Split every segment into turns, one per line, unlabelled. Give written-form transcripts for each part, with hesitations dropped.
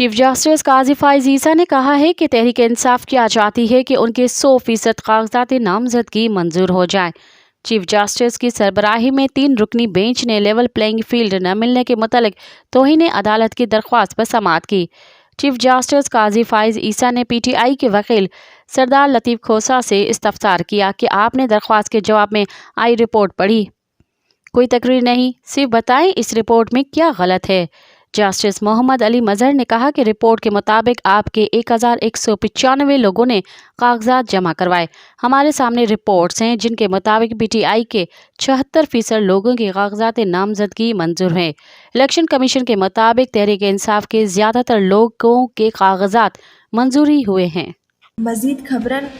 Chief justice قاضی فائز عیسیٰ نے کہا ہے کہ تحریک انصاف کیا چاہتی ہے کہ ان کے 100% کاغذات نامزدگی منظور ہو جائیں۔ چیف جسٹس کی سربراہی میں 3 رکنی بینچ نے لیول پلینگ فیلڈ نہ ملنے کے متعلق توہین عدالت کی درخواست پر سماعت کی۔ چیف جسٹس قاضی فائز عیسیٰ نے پی ٹی آئی کے وکیل سردار لطیف کھوسہ سے استفسار کیا کہ آپ نے درخواست کے جواب میں آئی رپورٹ پڑھی؟ کوئی تقریر نہیں، صرف بتائیں اس رپورٹ میں کیا غلط ہے۔ جسٹس محمد علی مظہر نے کہا کہ رپورٹ کے مطابق آپ کے 1195 لوگوں نے کاغذات جمع کروائے۔ ہمارے سامنے رپورٹس ہیں جن کے مطابق پی ٹی آئی کے 76% لوگوں کے کاغذات نامزدگی منظور ہیں۔ الیکشن کمیشن کے مطابق تحریک انصاف کے زیادہ تر لوگوں کے کاغذات منظوری ہوئے ہیں۔
مزید خبرن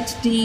HD।